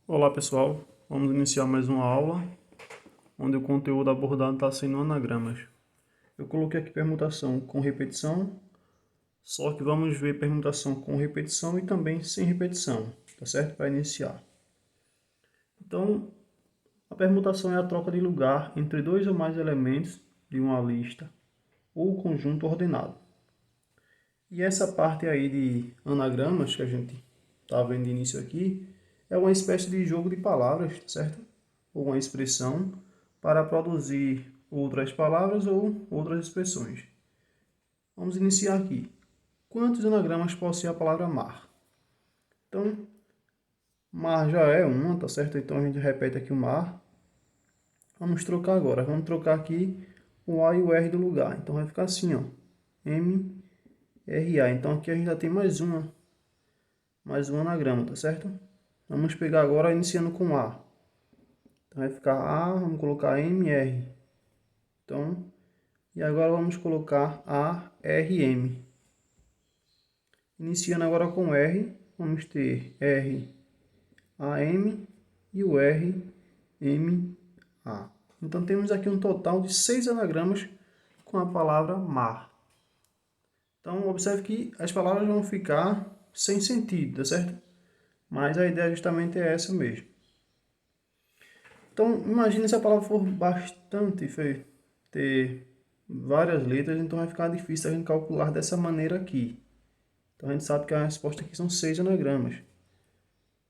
Olá pessoal, vamos iniciar mais uma aula onde o conteúdo abordado está sendo anagramas. Eu coloquei aqui permutação com repetição, só que vamos ver permutação com repetição e também sem repetição, tá certo? Para iniciar. Então, a permutação é a troca de lugar entre dois ou mais elementos de uma lista ou conjunto ordenado. E essa parte aí de anagramas que a gente está vendo de início aqui é uma espécie de jogo de palavras, certo? Ou uma expressão para produzir outras palavras ou outras expressões. Vamos iniciar aqui. Quantos anagramas possui a palavra mar? Então, mar já é uma, tá certo? Então a gente repete aqui o mar. Vamos trocar agora. Vamos trocar aqui o A e o R do lugar. Então vai ficar assim, ó. M, R, A. Então aqui a gente já tem mais um anagrama, tá certo? Vamos pegar agora iniciando com A. Então vai ficar A, vamos colocar M, R. Então, e agora vamos colocar A, R, M. Iniciando agora com R, vamos ter R, A, M e o R, M, A. Então temos aqui um total de 6 anagramas com a palavra mar. Então observe que as palavras vão ficar sem sentido, tá certo? Mas a ideia justamente é essa mesmo. Então, imagine se a palavra for bastante feia, ter várias letras, então vai ficar difícil a gente calcular dessa maneira aqui. Então, a gente sabe que a resposta aqui são 6 anagramas.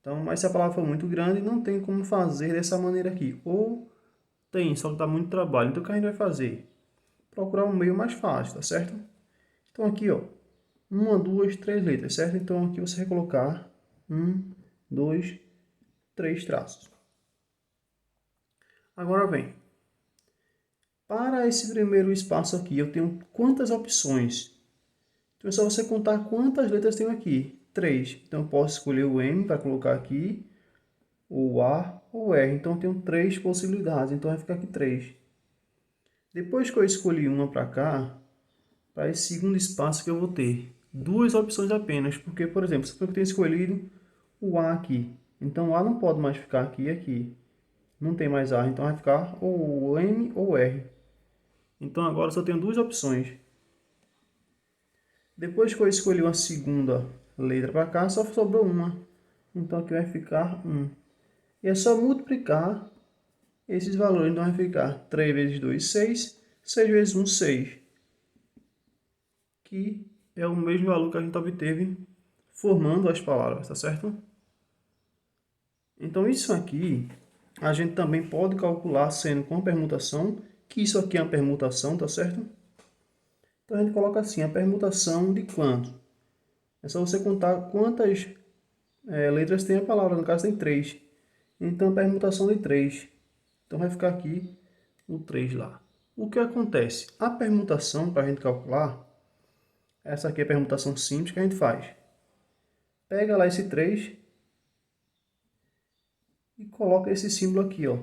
Então, mas se a palavra for muito grande, não tem como fazer dessa maneira aqui. Ou tem, só que dá muito trabalho. Então, o que a gente vai fazer? Procurar um meio mais fácil, tá certo? Então, aqui, ó, 1, 2, 3 letras, certo? Então, aqui você vai colocar 1, 2, 3 traços. Agora vem. Para esse primeiro espaço aqui, eu tenho quantas opções? Então é só você contar quantas letras tenho aqui. 3. Então eu posso escolher o M para colocar aqui, o A ou o R. Então eu tenho 3 possibilidades, então vai ficar aqui 3. Depois que eu escolhi uma para cá, para esse segundo espaço que eu vou ter duas opções apenas. Porque, por exemplo, se eu tenho escolhido o A aqui, então o A não pode mais ficar aqui e aqui. Não tem mais A, então vai ficar ou o M ou o R. Então agora só tenho duas opções. Depois que eu escolhi uma segunda letra para cá, só sobrou uma. Então aqui vai ficar 1. E é só multiplicar esses valores. Então vai ficar 3 vezes 2, 6. 6 vezes 1, 6. Que é o mesmo valor que a gente obteve formando as palavras, tá certo? Então isso aqui a gente também pode calcular sendo com permutação, que isso aqui é uma permutação, tá certo? Então a gente coloca assim, a permutação de quanto? É só você contar quantas letras tem a palavra, no caso tem 3. Então a permutação de 3. Então vai ficar aqui o 3 lá. O que acontece? A permutação, para a gente calcular, essa aqui é a permutação simples que a gente faz. Pega lá esse 3 e coloca esse símbolo aqui, ó,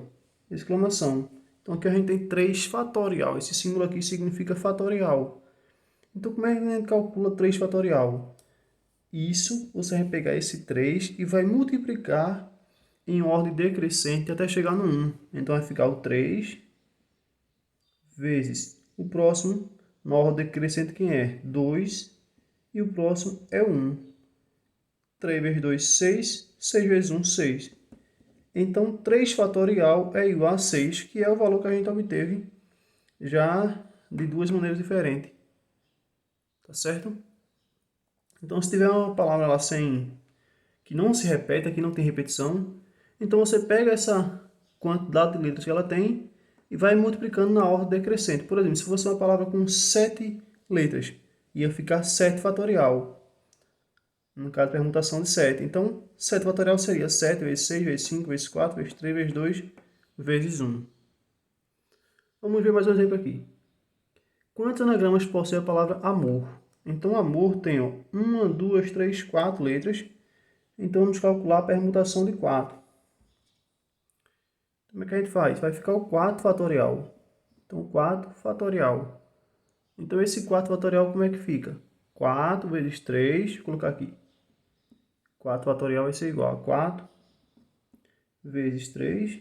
exclamação. Então aqui a gente tem 3 fatorial. Esse símbolo aqui significa fatorial. Então como é que a gente calcula 3 fatorial? Isso, você vai pegar esse 3 e vai multiplicar em ordem decrescente até chegar no 1. Então vai ficar o 3 vezes o próximo, na ordem decrescente, quem é? 2. E o próximo é 1. 3 vezes 2, 6. 6 vezes 1, 6. Então, 3 fatorial é igual a 6, que é o valor que a gente obteve já de duas maneiras diferentes. Tá certo? Então, se tiver uma palavra lá que não se repete, aqui não tem repetição, então você pega essa quantidade de letras que ela tem e vai multiplicando na ordem decrescente. Por exemplo, se fosse uma palavra com 7 letras, ia ficar 7 fatorial. No caso, permutação de 7. Então, 7 fatorial seria 7 vezes 6, vezes 5, vezes 4, vezes 3, vezes 2, vezes 1. Vamos ver mais um exemplo aqui. Quantos anagramas possui a palavra amor? Então, amor tem 1, 2, 3, 4 letras. Então, vamos calcular a permutação de 4. Como é que a gente faz? Vai ficar o 4 fatorial. Então, 4 fatorial. Então, esse 4 fatorial como é que fica? 4 vezes 3, vou colocar aqui. 4 fatorial vai ser igual a 4 vezes 3,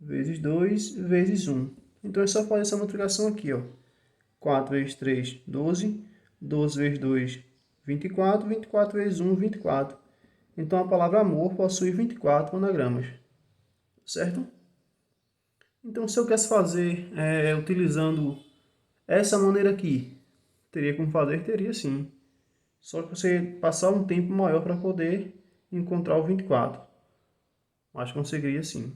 vezes 2, vezes 1. Então é só fazer essa multiplicação aqui, ó. 4 vezes 3, 12. 12 vezes 2, 24. 24 vezes 1, 24. Então a palavra amor possui 24 anagramas, certo? Então se eu quisesse fazer utilizando essa maneira aqui, teria como fazer? Teria sim. Só que você passar um tempo maior para poder encontrar o 24. Mas conseguiria sim.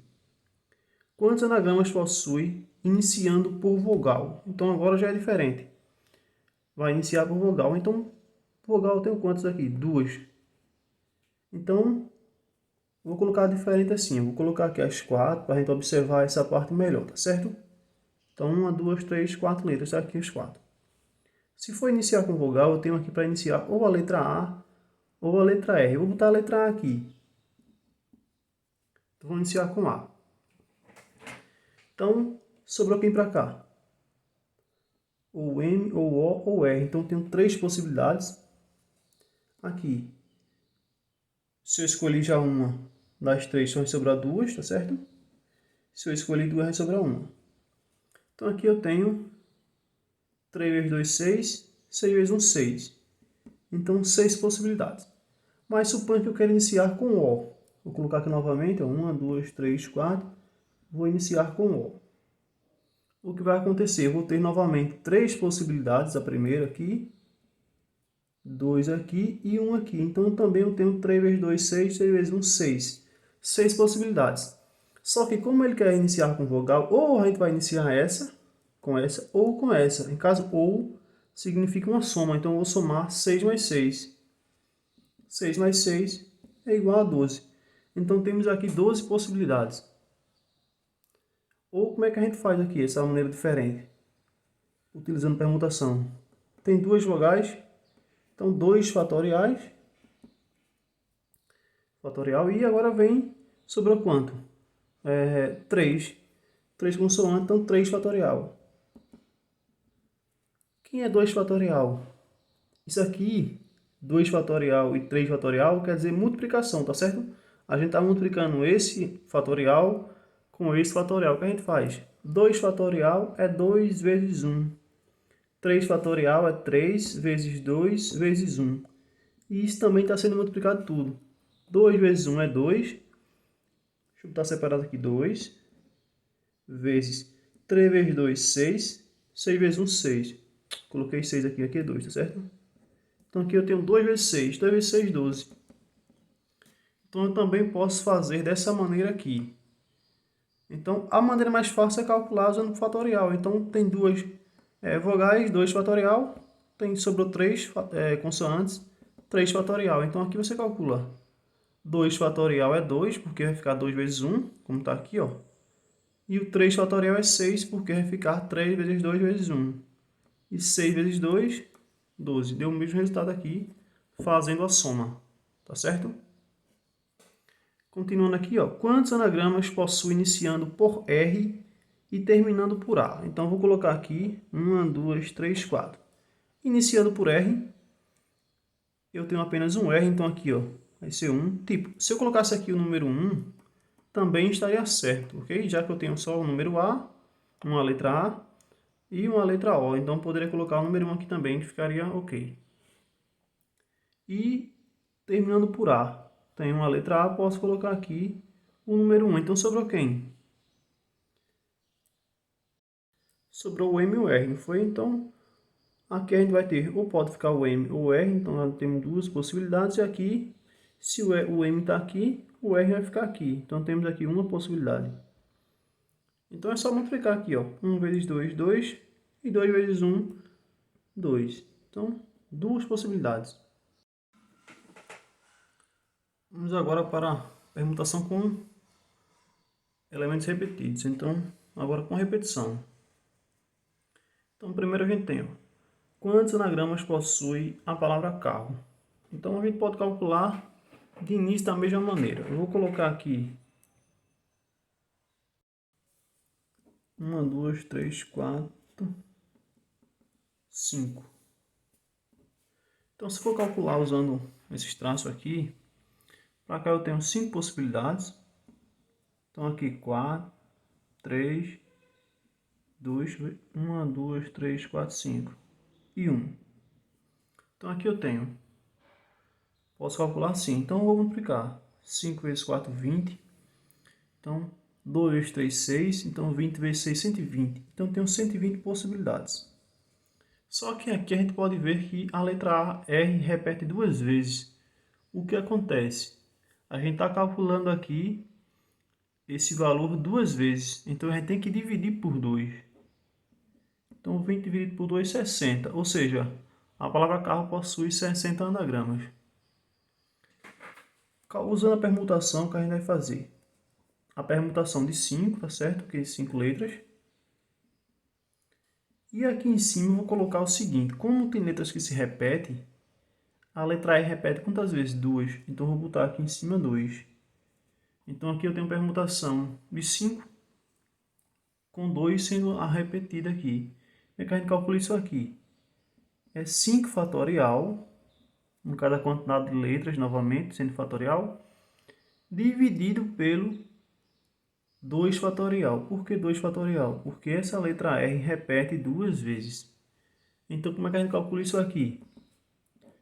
Quantos anagramas possui iniciando por vogal? Então agora já é diferente. Vai iniciar por vogal. Então, vogal eu tenho quantos aqui? 2. Então, vou colocar diferente assim. Eu vou colocar aqui as 4 para a gente observar essa parte melhor, tá certo? Então, 1, 2, 3, 4 letras. Aqui as 4. Se for iniciar com vogal, eu tenho aqui para iniciar ou a letra A ou a letra R. Eu vou botar a letra A aqui. Então, vou iniciar com A. Então, sobrou quem para cá? Ou M, ou O, ou R. Então, tenho 3 possibilidades. Aqui, se eu escolher já uma das 3, só vai sobrar 2, tá certo? Se eu escolher 2, vai sobrar uma. Então, aqui eu tenho 3 vezes 2, 6. 6 vezes 1, 6. Então, 6 possibilidades. Mas suponha que eu quero iniciar com O. Vou colocar aqui novamente, 1, 2, 3, 4. Vou iniciar com O. O que vai acontecer? Eu vou ter novamente 3 possibilidades. A primeira aqui, 2 aqui e 1 aqui. Então, também eu tenho 3 vezes 2, 6. 6 vezes 1, 6. 6 possibilidades. Só que como ele quer iniciar com vogal, ou a gente vai iniciar essa, ou com essa. Em caso, ou significa uma soma. Então, eu vou somar 6 mais 6. 6 mais 6 é igual a 12. Então, temos aqui 12 possibilidades. Ou como é que a gente faz aqui, essa maneira diferente? Utilizando permutação. Tem duas vogais, então 2 fatoriais. Fatorial, e agora vem, sobrou quanto? 3. 3 consoantes, então 3 fatorial. Quem é 2 fatorial? Isso aqui, 2 fatorial e 3 fatorial, quer dizer multiplicação, tá certo? A gente está multiplicando esse fatorial com esse fatorial. O que a gente faz? 2 fatorial é 2 vezes 1. 3 fatorial é 3 vezes 2 vezes 1. E isso também está sendo multiplicado tudo. 2 vezes 1 é 2. Deixa eu botar separado aqui 2. Vezes 3 vezes 2, 6. 6 vezes 1, 6. Coloquei 6 aqui, aqui é 2, tá certo? Então aqui eu tenho 2 vezes 6. 2 vezes 6, 12. Então eu também posso fazer dessa maneira aqui. Então a maneira mais fácil é calcular usando o fatorial. Então tem duas vogais, 2 fatorial. Sobrou 3 consoantes, 3 fatorial. Então aqui você calcula. 2 fatorial é 2, porque vai ficar 2 vezes 1, como está aqui, ó. E o 3 fatorial é 6, porque vai ficar 3 vezes 2 vezes 1. E 6 vezes 2, 12. Deu o mesmo resultado aqui, fazendo a soma. Tá certo? Continuando aqui, ó. Quantos anagramas possui iniciando por R e terminando por A? Então, vou colocar aqui 1, 2, 3, 4. Iniciando por R, eu tenho apenas um R, então aqui, ó, vai ser 1. Tipo, se eu colocasse aqui o número 1, também estaria certo, ok? Já que eu tenho só o número A, uma letra A e uma letra O. Então, eu poderia colocar o número 1 aqui também, que ficaria ok. E terminando por A, tem uma letra A, posso colocar aqui o número 1. Então, sobrou quem? Sobrou o M e o R, não foi? Então, aqui a gente vai ter, ou pode ficar o M ou o R, então nós temos duas possibilidades. E aqui, se o M está aqui, o R vai ficar aqui. Então, temos aqui uma possibilidade. Então, é só multiplicar aqui, ó. 1 vezes 2, 2. E 2 vezes 1, 2. Então, duas possibilidades. Vamos agora para a permutação com elementos repetidos. Então, agora com repetição. Então, primeiro a gente tem, ó, quantos anagramas possui a palavra carro? Então, a gente pode calcular de início da mesma maneira. Eu vou colocar aqui 1, 2, 3, 4, 5. Então, se for calcular usando esses traços aqui, para cá eu tenho 5 possibilidades. Então aqui 4, 3, 2, 1, 2, 3, 4, 5 e 1. Então aqui eu tenho, posso calcular assim, então eu vou multiplicar 5 vezes 4, 20. Então 2 vezes 3, 6, então 20 vezes 6, 120. Então eu tenho 120 possibilidades. Só que aqui a gente pode ver que a letra R repete duas vezes. O que acontece? A gente está calculando aqui esse valor duas vezes. Então a gente tem que dividir por 2. Então 20 dividido por 2 é 60. Ou seja, a palavra carro possui 60 anagramas. Usando a permutação que a gente vai fazer. A permutação de 5, tá certo? Que é 5 letras. E aqui em cima eu vou colocar o seguinte. Como tem letras que se repetem, a letra R repete quantas vezes? 2. Então eu vou botar aqui em cima 2. Então aqui eu tenho permutação de 5 com 2 sendo a repetida aqui. Como é que a gente calcula isso aqui? É 5 fatorial, no caso a quantidade de letras, novamente, sendo fatorial, dividido pelo 2 fatorial. Por que 2 fatorial? Porque essa letra R repete duas vezes. Então como é que a gente calcula isso aqui?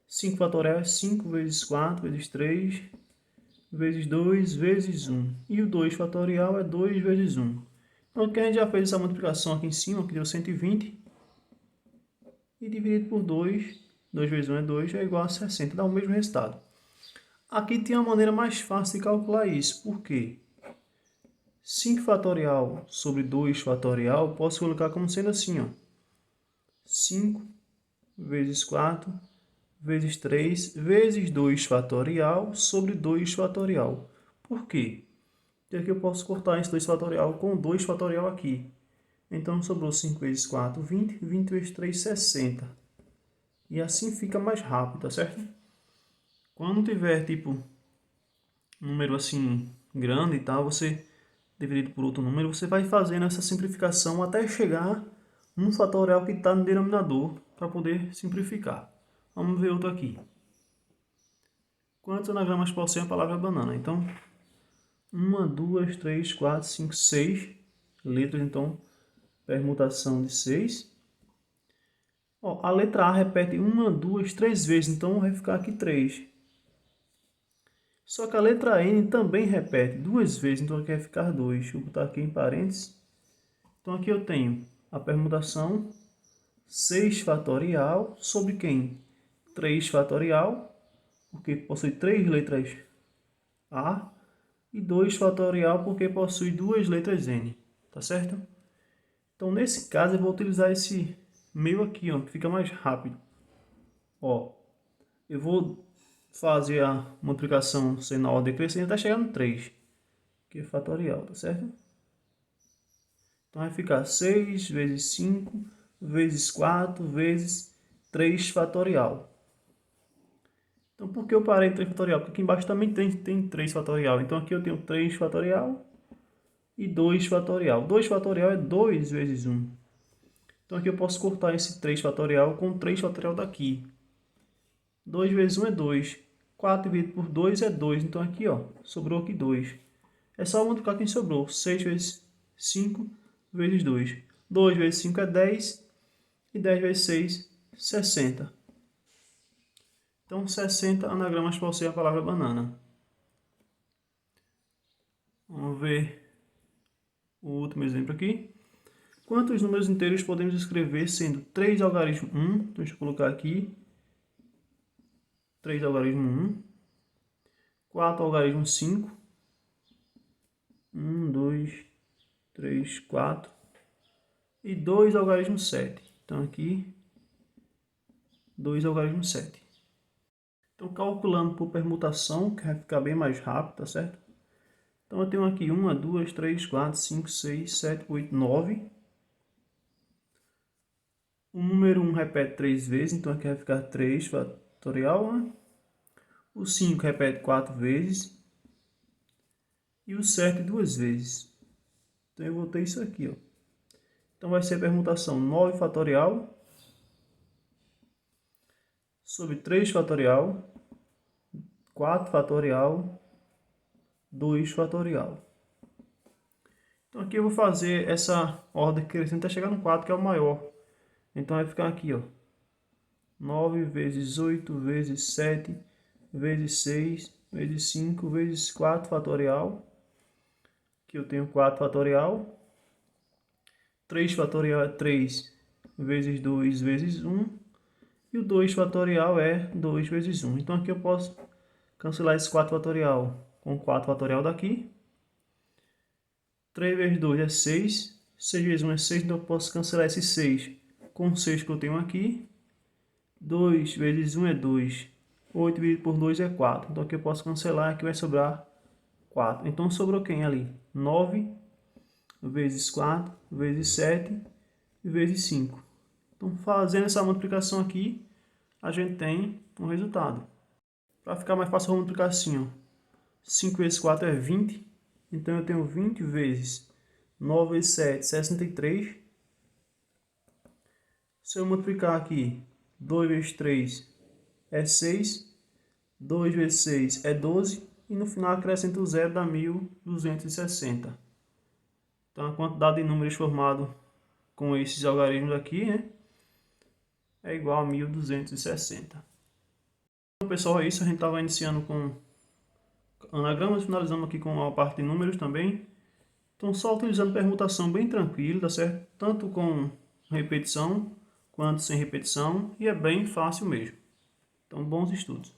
5 fatorial é 5 vezes 4 vezes 3 vezes 2 vezes 1. E o 2 fatorial é 2 vezes 1. Então aqui a gente já fez essa multiplicação aqui em cima, que deu 120. E dividido por 2, 2 vezes 1 é 2, é igual a 60, dá o mesmo resultado. Aqui tem uma maneira mais fácil de calcular isso. Por quê? 5 fatorial sobre 2 fatorial, posso colocar como sendo assim, ó. 5 vezes 4 vezes 3 vezes 2 fatorial sobre 2 fatorial. Por quê? Porque aqui eu posso cortar esse 2 fatorial com 2 fatorial aqui. Então sobrou 5 vezes 4, 20. 20 vezes 3, 60. E assim fica mais rápido, tá certo? Quando tiver, tipo, um número assim grande e tal, você dividido por outro número, você vai fazendo essa simplificação até chegar num fatorial que está no denominador para poder simplificar. Vamos ver outro aqui. Quantos anagramas possui a palavra banana? Então, 1, 2, 3, 4, 5, 6 letras, então, permutação de 6. Ó, a letra A repete 1, 2, 3 vezes, então vai ficar aqui 3. Só que a letra N também repete duas vezes, então aqui vai ficar 2. Vou botar aqui em parênteses. Então aqui eu tenho a permutação 6 fatorial sobre quem? 3 fatorial, porque possui 3 letras A, e 2 fatorial, porque possui 2 letras N, tá certo? Então nesse caso eu vou utilizar esse meio aqui, ó, que fica mais rápido. Ó, eu vou fazer a multiplicação sendo na ordem crescente até chegar no 3, que é fatorial, tá certo? Então vai ficar 6 vezes 5 vezes 4 vezes 3 fatorial. Então por que eu parei em 3 fatorial? Porque aqui embaixo também tem 3 fatorial. Então aqui eu tenho 3 fatorial e 2 fatorial. 2 fatorial é 2 vezes 1. Então aqui eu posso cortar esse 3 fatorial com 3 fatorial daqui. 2 vezes 1 é 2. 4 dividido por 2 é 2. Então aqui, ó, sobrou aqui 2. É só multiplicar quem sobrou. 6 vezes 5 vezes 2. 2 vezes 5 é 10. E 10 vezes 6, 60. Então 60 anagramas possuem a palavra banana. Vamos ver o último exemplo aqui. Quantos números inteiros podemos escrever sendo 3 algarismo 1? Então deixa eu colocar aqui. 3 algarismo 1. 4 algarismo 5. 1, 2, 3, 4. E 2 algarismo 7. Então aqui, 2 algarismo 7. Então calculando por permutação, que vai ficar bem mais rápido, tá certo? Então eu tenho aqui 1, 2, 3, 4, 5, 6, 7, 8, 9. O número 1 repete 3 vezes, então aqui vai ficar 3 fatorial, né? O 5 repete 4 vezes. E o 7 duas vezes. Então eu vou ter isso aqui, ó. Então vai ser a permutação 9 fatorial sobre 3 fatorial, 4 fatorial, 2 fatorial. Então aqui eu vou fazer essa ordem crescente até chegar no 4, que é o maior. Então vai ficar aqui, ó. 9 vezes 8 vezes 7 vezes 6 vezes 5 vezes 4 fatorial. Aqui eu tenho 4 fatorial. 3 fatorial é 3 vezes 2 vezes 1. E o 2 fatorial é 2 vezes 1. Então aqui eu posso cancelar esse 4 fatorial com 4 fatorial daqui. 3 vezes 2 é 6. 6 vezes 1 é 6, então eu posso cancelar esse 6 com o 6 que eu tenho aqui. 2 vezes 1 é 2. 8 dividido por 2 é 4. Então aqui eu posso cancelar, aqui vai sobrar 4. Então sobrou quem ali? 9 vezes 4 vezes 7 vezes 5. Então fazendo essa multiplicação aqui, a gente tem um resultado. Para ficar mais fácil, eu vou multiplicar assim, ó. 5 vezes 4 é 20. Então eu tenho 20 vezes 9 vezes 7, 63. Se eu multiplicar aqui, 2 vezes 3 é 6. 2 vezes 6 é 12. E no final acrescento o zero, dá 1260. Então a quantidade de números formado com esses algarismos aqui, né, é igual a 1260. Então pessoal, é isso. A gente estava iniciando com anagramas, finalizamos aqui com a parte de números também. Então só utilizando permutação bem tranquilo, tá certo? Tanto com repetição quanto sem repetição, e é bem fácil mesmo. Então bons estudos.